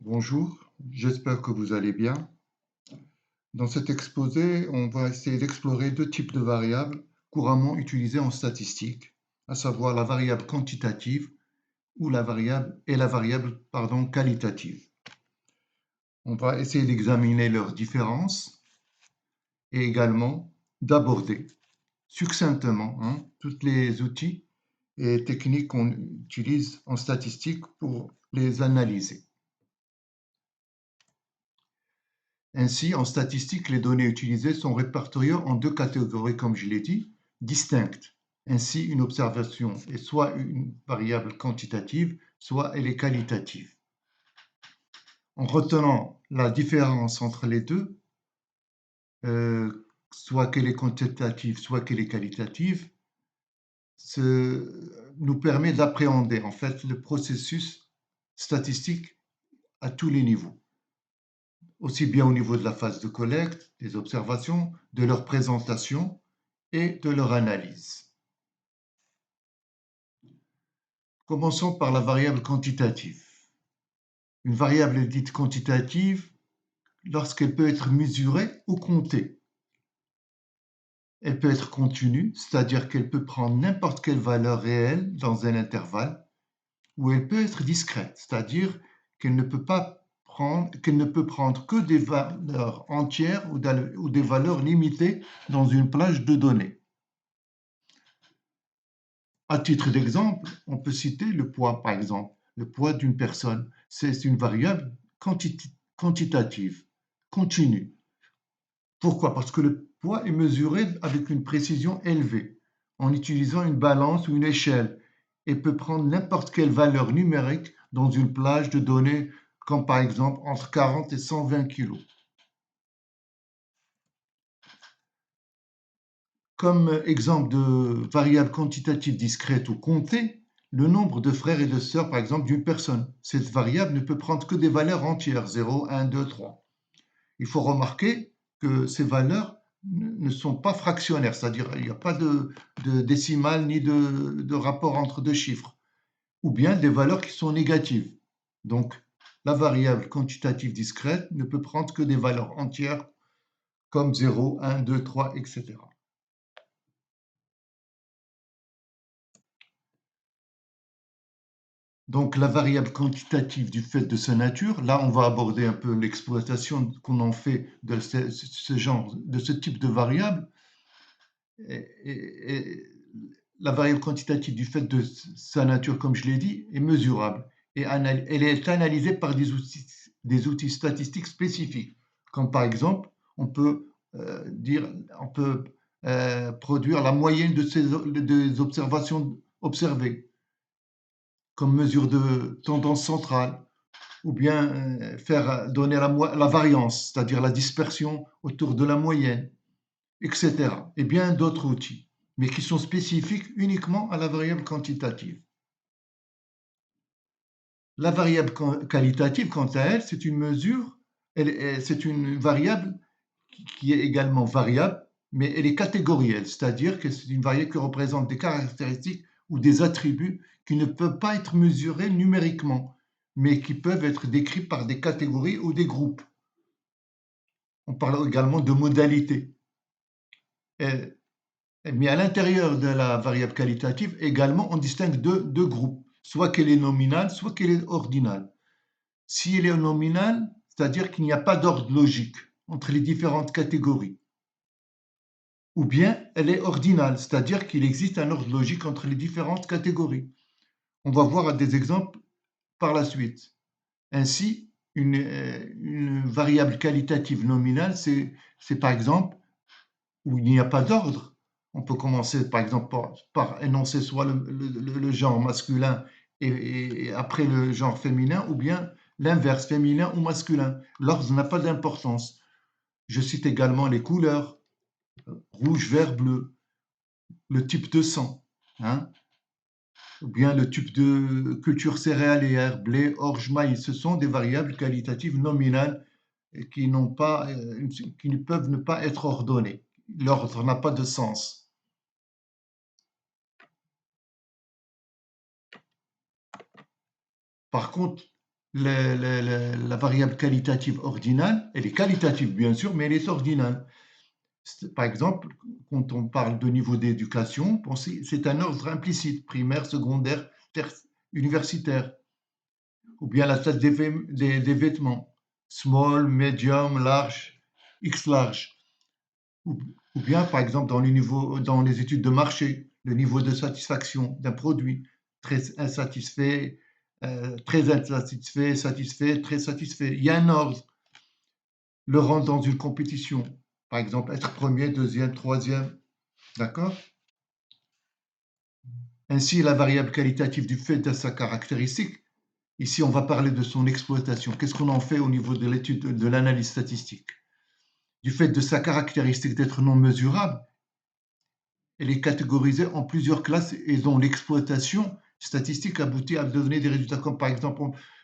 Bonjour, j'espère que vous allez bien. Dans cet exposé, on va essayer d'explorer deux types de variables couramment utilisées en statistique, à savoir la variable quantitative ou la variable qualitative. On va essayer d'examiner leurs différences et également d'aborder succinctement tous les outils et techniques qu'on utilise en statistique pour les analyser. Ainsi, en statistique, les données utilisées sont répertoriées en deux catégories, comme je l'ai dit, distinctes. Ainsi, une observation est soit une variable quantitative, soit elle est qualitative. En retenant la différence entre les deux, soit qu'elle est quantitative, soit qu'elle est qualitative, nous permet d'appréhender en fait le processus statistique à tous les niveaux, aussi bien au niveau de la phase de collecte, des observations, de leur présentation et de leur analyse. Commençons par la variable quantitative. Une variable est dite quantitative lorsqu'elle peut être mesurée ou comptée. Elle peut être continue, c'est-à-dire qu'elle peut prendre n'importe quelle valeur réelle dans un intervalle, ou elle peut être discrète, c'est-à-dire qu'elle ne peut prendre que des valeurs entières ou des valeurs limitées dans une plage de données. À titre d'exemple, on peut citer le poids, par exemple. Le poids d'une personne, c'est une variable quantitative, continue. Pourquoi? Parce que le poids est mesuré avec une précision élevée, en utilisant une balance ou une échelle, et peut prendre n'importe quelle valeur numérique dans une plage de données, comme par exemple entre 40 et 120 kg. Comme exemple de variable quantitative discrète ou comptée, le nombre de frères et de sœurs, par exemple, d'une personne. Cette variable ne peut prendre que des valeurs entières, 0, 1, 2, 3. Il faut remarquer que ces valeurs ne sont pas fractionnaires, c'est-à-dire il n'y a pas de décimale ni de rapport entre deux chiffres, ou bien des valeurs qui sont négatives. Donc, la variable quantitative discrète ne peut prendre que des valeurs entières comme 0, 1, 2, 3, etc. Donc la variable quantitative du fait de sa nature, là on va aborder un peu l'exploitation qu'on en fait de ce type de variable. Et la variable quantitative du fait de sa nature, comme je l'ai dit, est mesurable et elle est analysée par des outils statistiques spécifiques. Comme par exemple, on peut produire la moyenne des observations observées comme mesure de tendance centrale, ou bien donner la variance, c'est-à-dire la dispersion autour de la moyenne, etc. Et bien d'autres outils, mais qui sont spécifiques uniquement à la variable quantitative. La variable qualitative, quant à elle, c'est une mesure, c'est une variable qui est également variable, mais elle est catégorielle, c'est-à-dire que c'est une variable qui représente des caractéristiques ou des attributs qui ne peuvent pas être mesurés numériquement, mais qui peuvent être décrits par des catégories ou des groupes. On parle également de modalités. Mais à l'intérieur de la variable qualitative, également, on distingue deux groupes, soit qu'elle est nominale, soit qu'elle est ordinale. Si elle est nominale, c'est-à-dire qu'il n'y a pas d'ordre logique entre les différentes catégories. Ou bien elle est ordinale, c'est-à-dire qu'il existe un ordre logique entre les différentes catégories. On va voir des exemples par la suite. Ainsi, une variable qualitative nominale, c'est par exemple où il n'y a pas d'ordre. On peut commencer par exemple par énoncer soit le genre masculin et après le genre féminin, ou bien l'inverse, féminin ou masculin. L'ordre n'a pas d'importance. Je cite également les couleurs, rouge, vert, bleu, le type de sang, hein, ou bien le type de culture céréalière, blé, orge, maïs. Ce sont des variables qualitatives nominales qui ne peuvent ne pas être ordonnées. L'ordre n'a pas de sens. Par contre, la variable qualitative ordinale, elle est qualitative bien sûr, mais elle est ordinale. Par exemple, quand on parle de niveau d'éducation, c'est un ordre implicite, primaire, secondaire, universitaire, ou bien la taille des vêtements, small, medium, large, X large, ou, ou bien par exemple dans les études de marché, le niveau de satisfaction d'un produit, très insatisfait, très insatisfait, satisfait, très satisfait. Il y a un ordre. Le rang dans une compétition, par exemple être premier, deuxième, troisième, d'accord? Ainsi, la variable qualitative du fait de sa caractéristique, ici on va parler de son exploitation. Qu'est-ce qu'on en fait au niveau de l'étude de l'analyse statistique? Du fait de sa caractéristique d'être non mesurable, elle est catégorisée en plusieurs classes et dont l'exploitation statistique aboutit à donner des résultats comme par exemple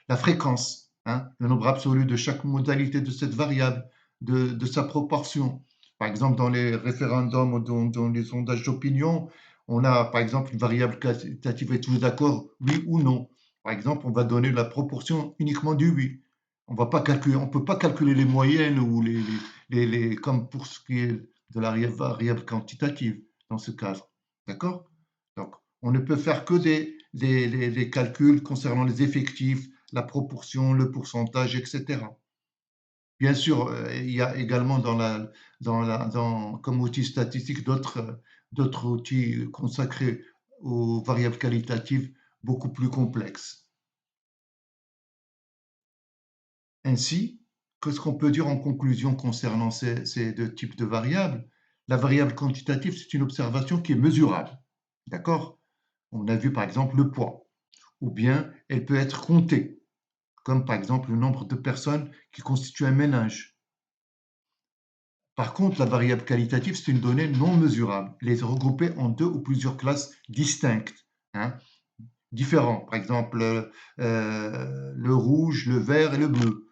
la fréquence, hein, le nombre absolu de chaque modalité de cette variable, de sa proportion. Par exemple, dans les référendums ou dans les sondages d'opinion, on a par exemple une variable qualitative, êtes-vous d'accord, oui ou non. Par exemple, on va donner la proportion uniquement du oui. On va pas calculer, on peut pas calculer les moyennes ou comme pour ce qui est de la variable quantitative dans ce cadre. D'accord? Donc, on ne peut faire que des calculs concernant les effectifs, la proportion, le pourcentage, etc. Bien sûr, il y a également comme outil statistique d'autres outils consacrés aux variables qualitatives beaucoup plus complexes. Ainsi, qu'est-ce qu'on peut dire en conclusion concernant ces deux types de variables? La variable quantitative, c'est une observation qui est mesurable. D'accord? On a vu par exemple le poids, ou bien elle peut être comptée, comme par exemple le nombre de personnes qui constituent un ménage. Par contre, la variable qualitative, c'est une donnée non mesurable. Elle est regroupée en deux ou plusieurs classes distinctes, hein, différents. Par exemple, le rouge, le vert et le bleu.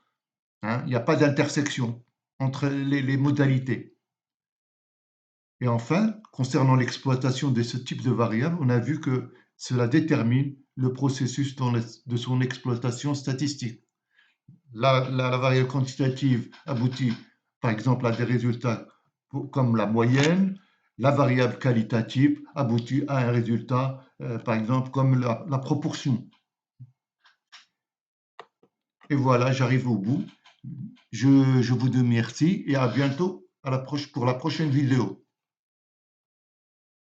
Hein, il n'y a pas d'intersection entre les modalités. Et enfin, concernant l'exploitation de ce type de variable, on a vu que cela détermine le processus de son exploitation statistique. La variable quantitative aboutit par exemple à des résultats comme la moyenne. La variable qualitative aboutit à un résultat, par exemple, comme la proportion. Et voilà, j'arrive au bout. Je vous remercie et à bientôt pour la prochaine vidéo.